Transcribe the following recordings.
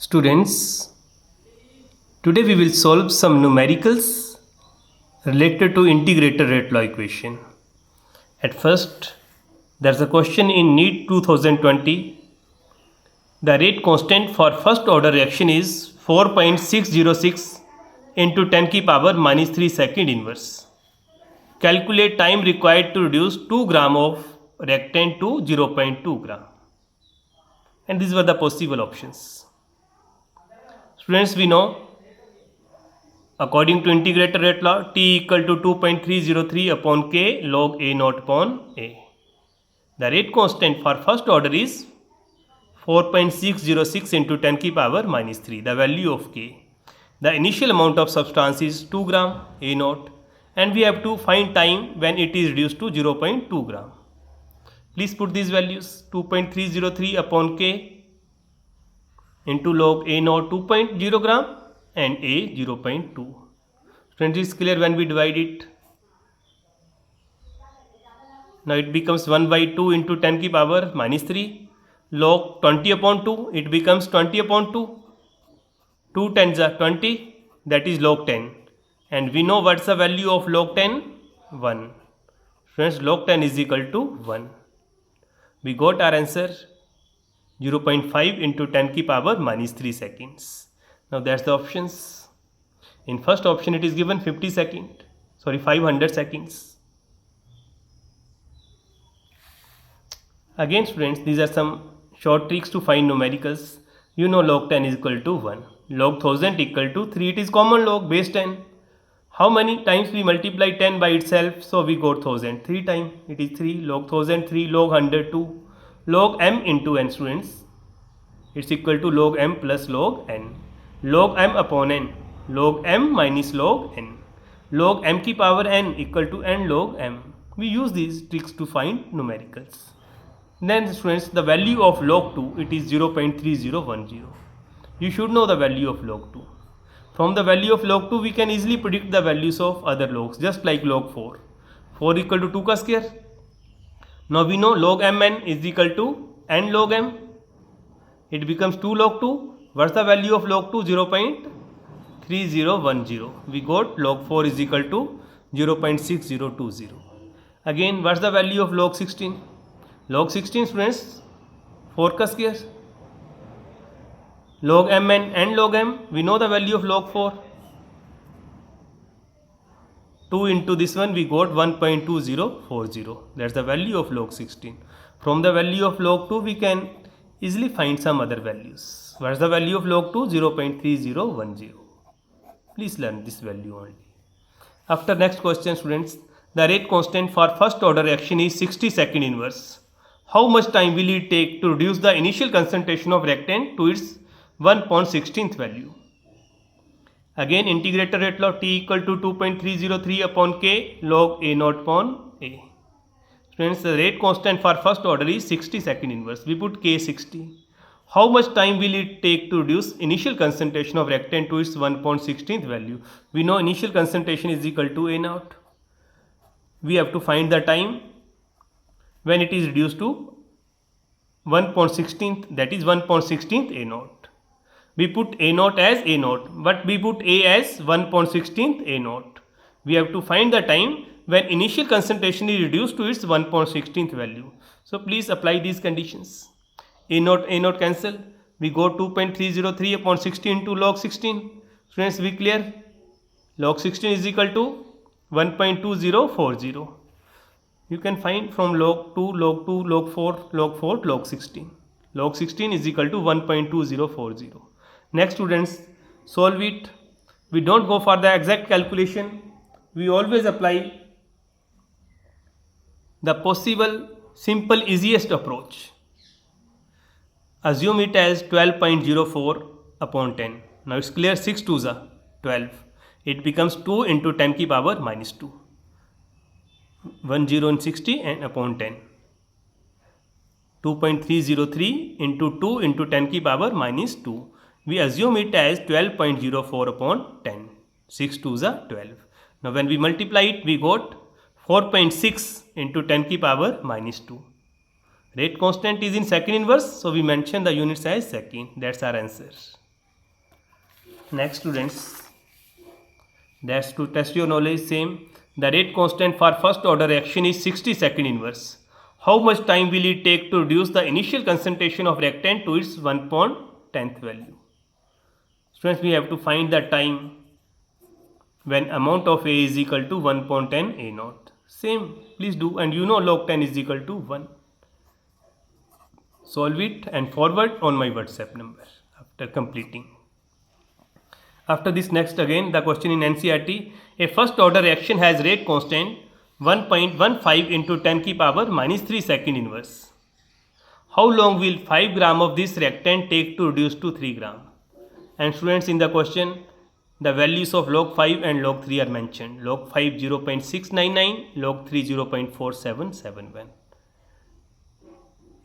Students, today we will solve some numericals related to integrated rate law equation. At first, there's a question in NEET 2020. The rate constant for first order reaction is 4.606 into 10 की power minus 3 second inverse. Calculate time required to reduce 2 gram of reactant to 0.2 gram. And these were the possible options. Students, we know according to integrated rate law, T equal to 2.303 upon K log A naught upon A. The rate constant for first order is 4.606 into 10 की power minus 3, the value of K. The initial amount of substance is 2 gram A naught, and we have to find time when it is reduced to 0.2 gram. Please put these values: 2.303 upon K into log A naught 2.0 gram and A 0.2. Friends, it's clear when we divide it. Now it becomes 1 by 2 into 10 की power minus 3. Log 20 upon 2, it becomes 20 upon 2. 2 tens are 20, that is log 10. And we know what's the value of log 10? 1. Friends, log 10 is equal to 1. We got our answer 0.5 into 10 की power minus 3 seconds. Now that's the options. In first option it is given 500 seconds. Again students, these are some short tricks to find numericals. You know log 10 is equal to 1. Log 1000 equal to 3. It is common log base 10. How many times we multiply 10 by itself? So we got 1000. 3 times. It is 3. Log 1000 3. Log 100 2. Log m into n students. It's equal to log m plus log n. Log m upon n. Log m minus log n. Log m की power n equal to n log m. We use these tricks to find numericals. Then students, the value of log 2, it is 0.3010. You should know the value of log 2. From the value of log 2, we can easily predict the values of other logs, just like log 4. 4 equal to 2 का square. Now we know log mn is equal to n log m. It becomes 2 log 2. What's the value of log 2? 0.3010. We got log 4 is equal to 0.6020. Again, what's the value of log 16? Log 16 students, 4 का square. Log mn and log m, we know the value of log 4. 2 into this one, we got 1.2040. That's the value of log 16. From the value of log 2, we can easily find some other values. What's the value of log 2? 0.3010. Please learn this value only. After next question students, the rate constant for first order reaction is 60 second inverse. How much time will it take to reduce the initial concentration of reactant to its 1/16th value? Again, integrated rate law, T equal to 2.303 upon K log A naught upon A. Friends, the rate constant for first order is 60 second inverse. We put K 60. How much time will it take to reduce initial concentration of reactant to its 1/16th value? We know initial concentration is equal to A naught. We have to find the time when it is reduced to 1/16th, that is 1/16th A naught. We put A naught as A naught, but we put A as 1/16th A naught. We have to find the time when initial concentration is reduced to its 1/16th value. So please apply these conditions. A naught cancel. We go 2.303 upon 16 into log 16. Friends, we clear? Log 16 is equal to 1.2040. You can find from log 2, log 2, log 4, log 4, log 16. Log 16 is equal to 1.2040. Next students, solve it. We don't go for the exact calculation. We always apply the possible simple easiest approach. Assume it as 12.04 upon 10. Now it's clear, 6 2s are 12. It becomes 2 into 10 की power minus 2. 1 0 and 60 and upon 10. 2.303 into 2 into 10 की power minus 2. We assume it as 12.04 upon 10. 6 2s are 12. Now when we multiply it, we got 4.6 into 10 की power minus 2. Rate constant is in second inverse, so we mention the units as second. That's our answer. Next students, that's to test your knowledge. Same, the rate constant for first order reaction is 60 second inverse. How much time will it take to reduce the initial concentration of reactant to its 1/10th value? Students, we have to find the time when amount of A is equal to 1/10 A naught. Same, please do, and you know log 10 is equal to 1. Solve it and forward on my WhatsApp number after completing. After this, next again the question in NCERT, a first order reaction has rate constant 1.15 into 10 की power -3 second inverse. How long will 5 gram of this reactant take to reduce to 3 gram? And students, in the question the values of log 5 and log 3 are mentioned. Log 5 0.699, log 3 0.4771.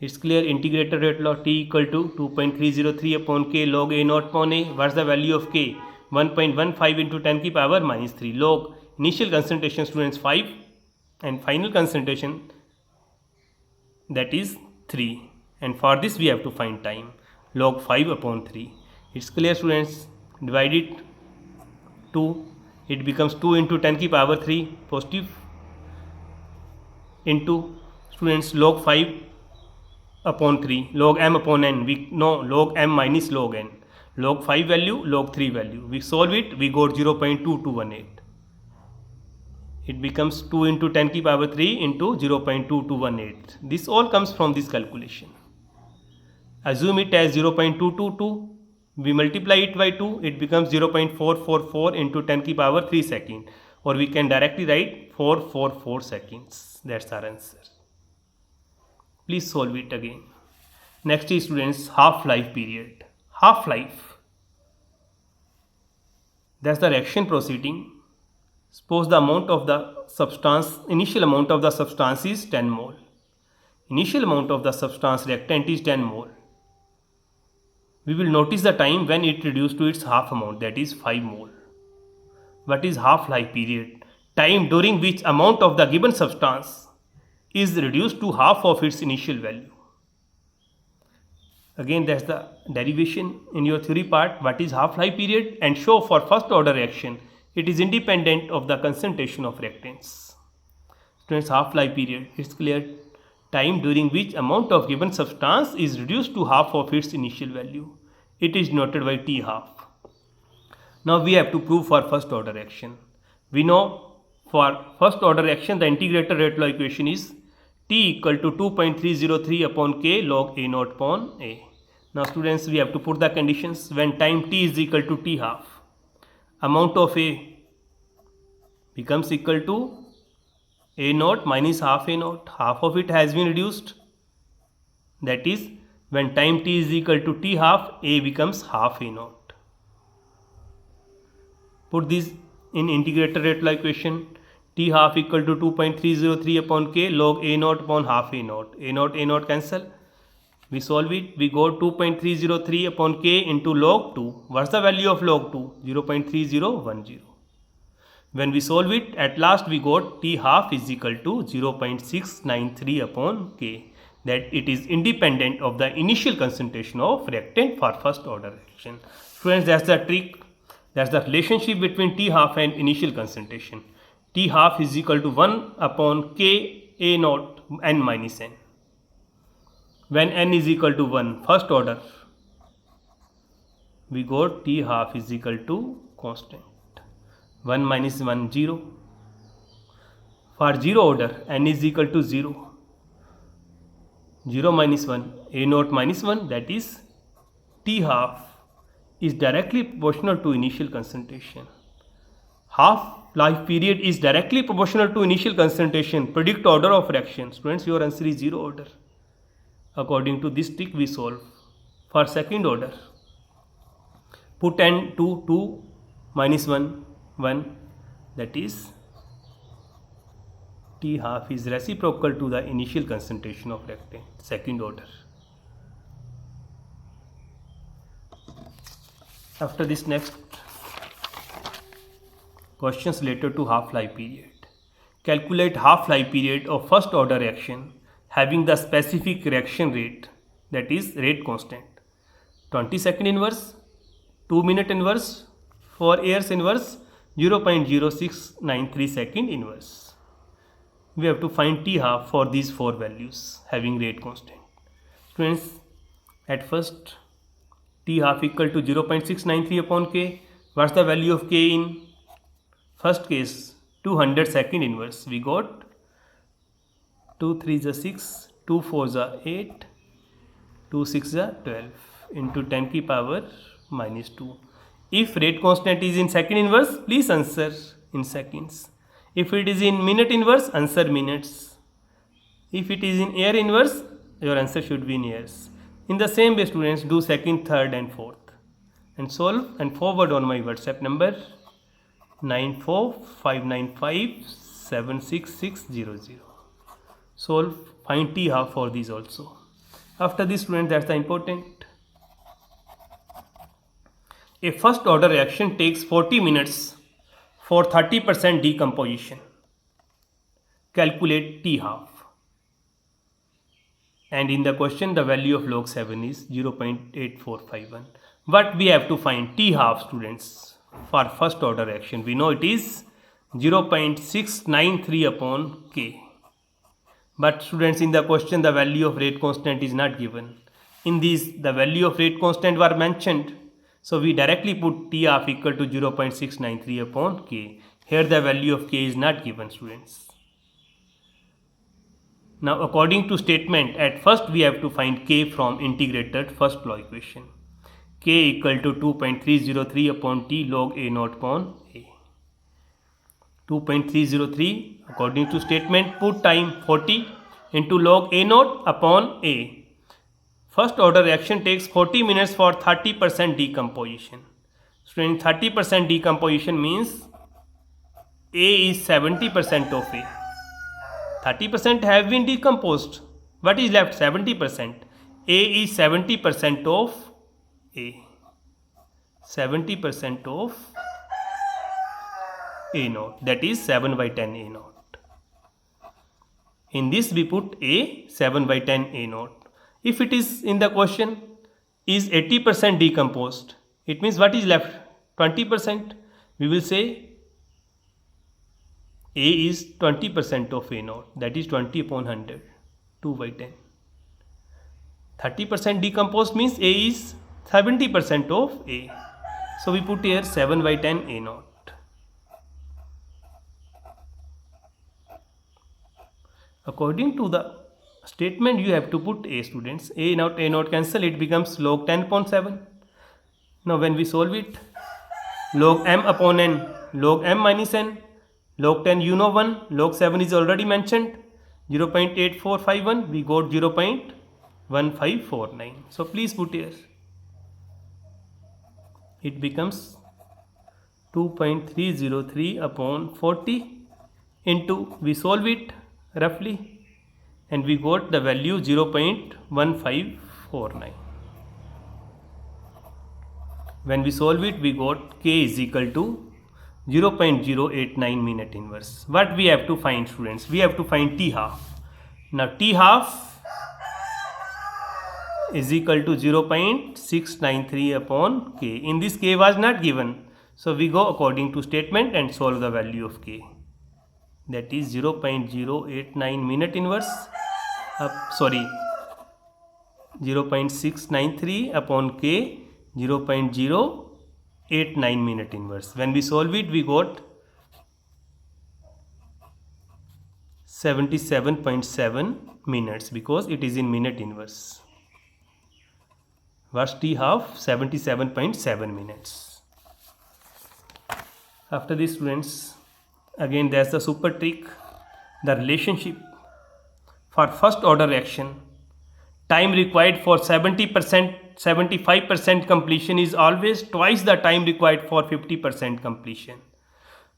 It's clear, integrated rate law, T equal to 2.303 upon K log A naught upon A. What's the value of K? 1.15 into 10 की power -3. Log initial concentration, students, 5 and final concentration, that is 3. And for this we have to find time. Log 5 upon 3. It's clear, students. Divide it 2. It becomes 2 into 10 की power 3 positive into, students, log 5 upon 3, log m upon n. We know log m minus log n. Log 5 value, log 3 value. We solve it, we got 0.2218. It becomes 2 into 10 की power 3 into 0.2218. This all comes from this calculation. Assume it as 0.222. We multiply it by 2, it becomes 0.444 into 10 की power 3 second. Or we can directly write 444 seconds. That's our answer. Please solve it again. Next is, students, half-life period. Half-life, that's the reaction proceeding. Suppose the amount of the substance, initial amount of the substance is 10 mole. Initial amount of the substance reactant is 10 mole. We will notice the time when it reduced to its half amount, that is 5 mole. What is half-life period? Time during which amount of the given substance is reduced to half of its initial value. Again, that's the derivation in your theory part. What is half-life period? And show for first order reaction it is independent of the concentration of reactants. Students, half-life period, it's clear, time during which amount of given substance is reduced to half of its initial value. It is noted by T half. Now we have to prove for first order reaction. We know for first order reaction the integrated rate law equation is T equal to 2.303 upon K log A naught upon A. Now students, we have to put the conditions. When time T is equal to T half, amount of A becomes equal to A naught minus half A naught. Half of it has been reduced. That is, when time T is equal to T half, A becomes half A naught. Put this in integrated rate law equation. T half equal to 2.303 upon K log A naught upon half A naught. A naught cancel. We solve it. We got 2.303 upon K into log 2. What's the value of log 2? 0.3010. When we solve it, at last we got T half is equal to 0.693 upon K. That it is independent of the initial concentration of reactant for first order reaction. Friends, that's the trick. That's the relationship between T half and initial concentration. T half is equal to 1 upon K A naught n minus n. When n is equal to 1, first order, we got T half is equal to constant. 1 minus 1, 0. For 0 order, n is equal to 0. 0 minus 1, A naught minus 1, that is T half is directly proportional to initial concentration. Half-life period is directly proportional to initial concentration. Predict order of reaction. Students, your answer is 0 order. According to this trick we solve. For second order, put n to 2 minus 1, 1, that is T half is reciprocal to the initial concentration of reactant. Second order. After this, next questions related to half-life period. Calculate half-life period of first order reaction having the specific reaction rate, that is rate constant. 20 second inverse, 2 minute inverse, For Ayer's inverse, 0.0693 second inverse. We have to find t half for these four values having rate constant. Students, at first t half equal to 0.693 upon k. What's the value of k in first case? 200 second inverse. We got 2 3s are 6, 2 4s are 8, 2 6s are 12 into 10 की power minus 2. If rate constant is in second inverse, please answer in seconds. If it is in minute inverse, answer minutes. If it is in Ayer inverse, your answer should be in years. In the same way, students, do second, third and fourth and solve and forward on my WhatsApp number 9459576600. Solve, find t half for these also. After this, students, that's the important. A first order reaction takes 40 minutes for 30% decomposition. Calculate t half. And in the question, the value of log 7 is 0.8451. But we have to find t half, students, for first order reaction. We know it is 0.693 upon k. But students, in the question, the value of rate constant is not given. In these, the value of rate constant were mentioned. So we directly put t half equal to 0.693 upon k. Here the value of k is not given, students. Now according to statement, at first we have to find k from integrated first law equation. K equal to 2.303 upon t log a naught upon a. 2.303 according to statement, put time 40 into log a naught upon a. First order reaction takes 40 minutes for 30% decomposition. So in 30% decomposition means a is 70% of a. 30% have been decomposed. What is left? 70%. A is 70% of a. 70% of a naught. That is 7 by 10 a naught. In this we put a 7 by 10 a naught. If it is in the question is 80% decomposed, it means what is left? 20%. We will say a is 20% of a naught, that is 20 upon 100, 2 by 10. 30% decomposed means a is 70% of a. So we put here 7 by 10 a naught. According to the statement, you have to put a, students. A naught cancel, it becomes log 10 upon 7. Now when we solve it, log m upon n, log m minus n, log 10 you know 1, log 7 is already mentioned, 0.8451, we got 0.1549. So please put here. It becomes 2.303 upon 40 into, we solve it roughly and we got the value 0.1549. When we solve it, we got k is equal to 0.089 minute inverse. What we have to find, students? We have to find t half. Now t half is equal to 0.693 upon k. In this, k was not given. So we go according to statement and solve the value of k. That is 0.089 minute inverse. 0.693 upon k, 0.089 minute inverse. When we solve it, we got 77.7 minutes because it is in minute inverse. What's t half? 77.7 minutes. After this, students, again there's the super trick. The relationship for first order reaction, time required for 75% completion is always twice the time required for 50% completion.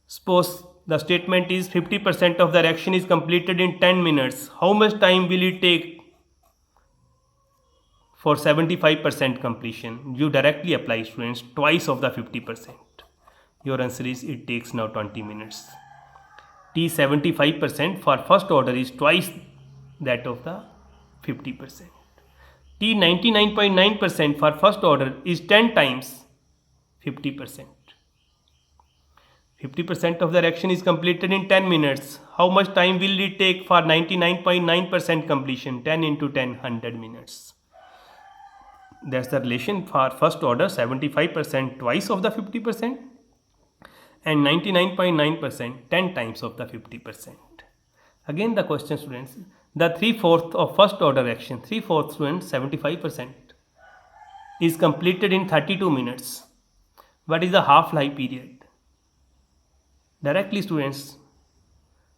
Suppose the statement is 50% of the reaction is completed in 10 minutes. How much time will it take for 75% completion? You directly apply, students, twice of the 50%. Your answer is, it takes now 20 minutes. T 75% for first order is twice that of the 50%. T 99.9% for first order is 10 times 50%. 50% of the reaction is completed in 10 minutes. How much time will it take for 99.9% completion? 10 into 10, 100 minutes. That's the relation for first order. 75% twice of the 50% and 99.9% 10 times of the 50%. Again the question, students, the 3/4 of first order reaction, 3/4 students, 75% is completed in 32 minutes. What is the half-life period? Directly, students,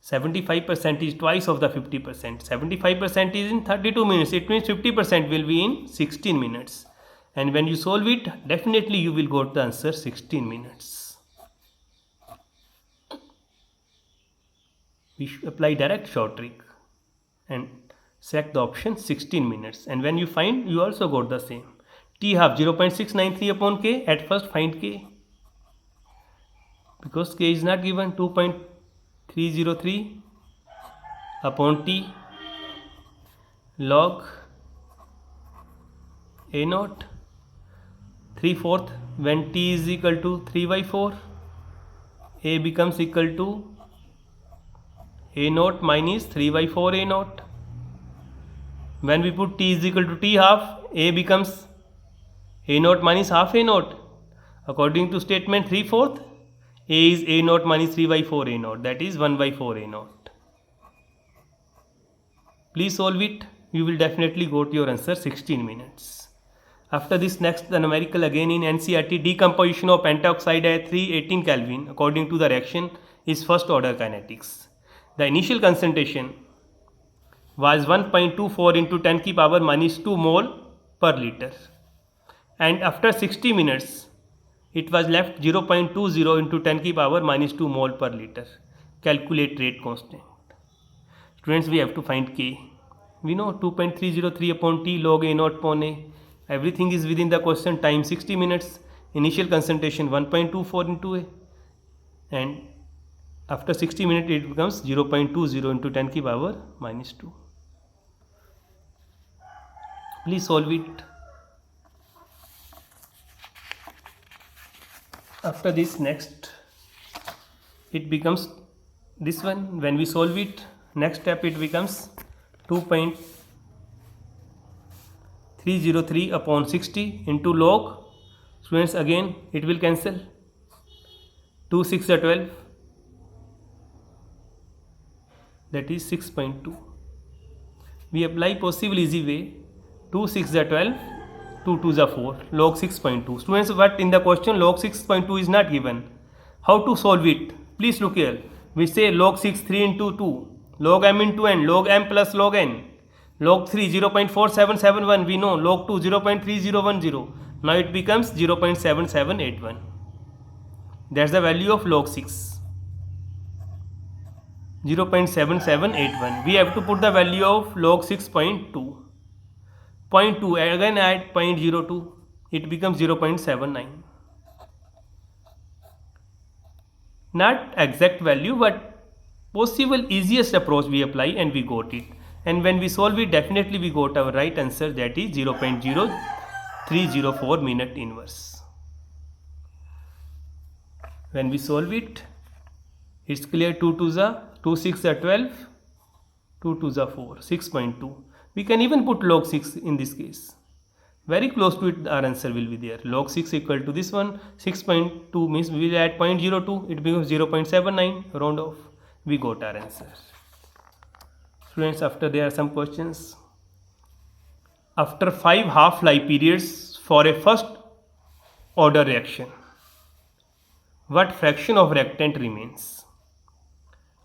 75% is twice of the 50%. 75% is in 32 minutes. It means 50% will be in 16 minutes. And when you solve it, definitely you will get the answer 16 minutes. We should apply direct short trick and select the option 16 minutes. And when you find, you also got the same. T half 0.693 upon K. At first find K. Because K is not given, 2.303 upon T log A naught 3/4. When T is equal to 3/4, A becomes equal to A naught minus 3/4 A naught. When we put T is equal to T half, A becomes A naught minus half A naught. According to statement 3/4, A is A naught minus 3/4 A naught, that is 1/4 A naught. Please solve it. You will definitely get your answer 16 minutes. After this, next the numerical again in NCERT. Decomposition of pentoxide at 318 Kelvin according to the reaction is first order kinetics. The initial concentration was 1.24 into 10 की power minus 2 mole per liter, and after 60 minutes it was left 0.20 into 10 की power minus 2 mole per liter. Calculate rate constant. Students, we have to find K. We know 2.303 upon T log A naught upon A. Everything is within the question. Time 60 minutes. Initial concentration 1.24 into A, and after 60 minutes it becomes 0.20 into 10 की power minus 2. Please solve it. After this, next it becomes this one. When we solve it, next step it becomes 2.303 upon 60 into log. Students, again it will cancel. 2 6 are 12, that is 6.2. We apply possible easy way. 2 6 are 12, 2 2s are 4, log 6.2. Students, but in the question log 6.2 is not given. How to solve it? Please look here. We say log 6 3 into 2, log m into n, log m plus log n, log 3 0.4771, we know, log 2 0.3010. Now it becomes 0.7781. That's the value of log 6. 0.7781. We have to put the value of log 6.2. 0.2, again add 0.02, it becomes 0.79. Not exact value, but possible easiest approach we apply and we got it. And when we solve it, definitely we got our right answer, that is 0.0304 minute inverse. When we solve it, it's clear. 2 2s are 2 6 are 12, 2 2s are 4, 6.2. We can even put log 6 in this case. Very close to it, our answer will be there. Log 6 equal to this one. 6.2 means we will add 0.02. It becomes 0.79. Round off. We got our answer. Students, after there are some questions. After 5 half-life periods for a first order reaction, what fraction of reactant remains?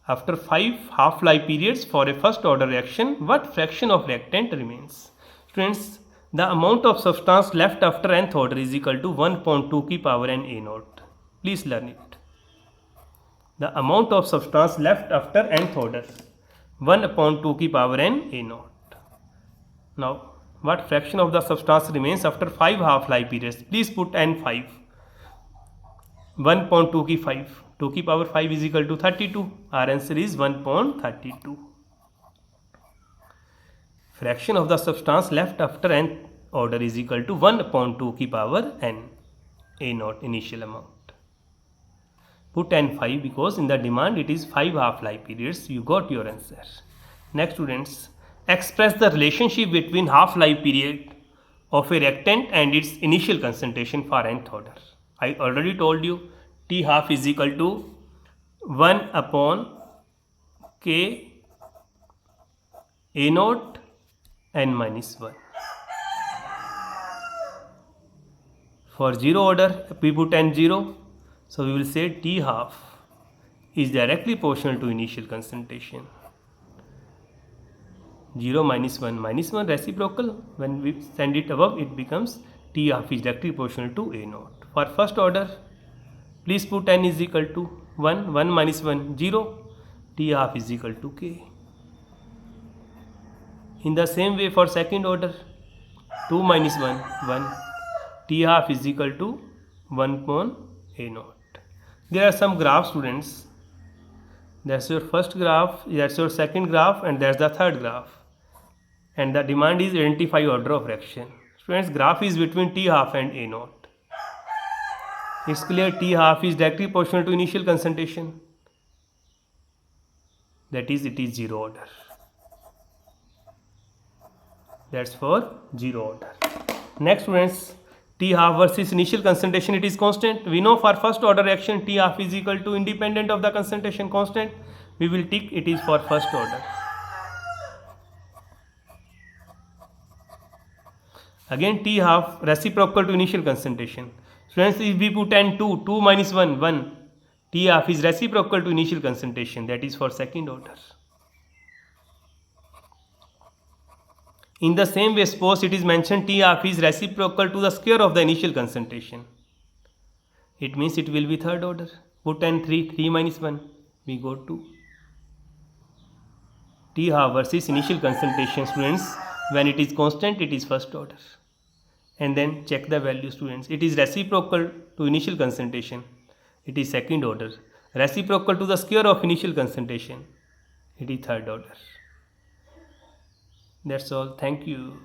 After 5 half-life periods for a first order reaction, what fraction of reactant remains? Students, the amount of substance left after nth order is equal to 1/2 की power n A naught. Please learn it. The amount of substance left after nth order, 1/2 की power n A naught. Now, what fraction of the substance remains after 5 half-life periods? Please put n 5. 1/2 की 5. 2 की power 5 is equal to 32. Our answer is 1/32. Fraction of the substance left after nth order is equal to 1/2 की power n A naught, initial amount. Put n5 because in the demand it is 5 half-life periods. You got your answer. Next students, express the relationship between half-life period of a reactant and its initial concentration for nth order. I already told you T half is equal to 1 upon K A naught n minus 1. For 0 order we put n 0, so we will say T half is directly proportional to initial concentration. 0 minus 1 reciprocal. When we send it above, it becomes T half is directly proportional to A naught. For first order, please put n is equal to 1, 1 minus 1, 0, T half is equal to K. In the same way for second order, 2 minus 1, 1, T half is equal to 1 upon A naught. There are some graphs, students. That's your first graph, that's your second graph, and that's the third graph. And the demand is identify order of reaction. Students, graph is between T half and A naught. It's clear T half is directly proportional to initial concentration. That is, it is 0 order. That's for 0 order. Next students, T half versus initial concentration, it is constant. We know for first order reaction T half is equal to independent of the concentration constant. We will tick it is for first order. Again T half reciprocal to initial concentration. Students, if we put n 2, 2 minus 1, 1, T half is reciprocal to initial concentration, that is for second order. In the same way, suppose it is mentioned T half is reciprocal to the square of the initial concentration. It means it will be third order. Put n 3, 3 minus 1, we go to T half versus initial concentration, students. When it is constant, it is first order. And then check the value, students. It is reciprocal to initial concentration. It is second order. Reciprocal to the square of initial concentration. It is third order. That's all. Thank you.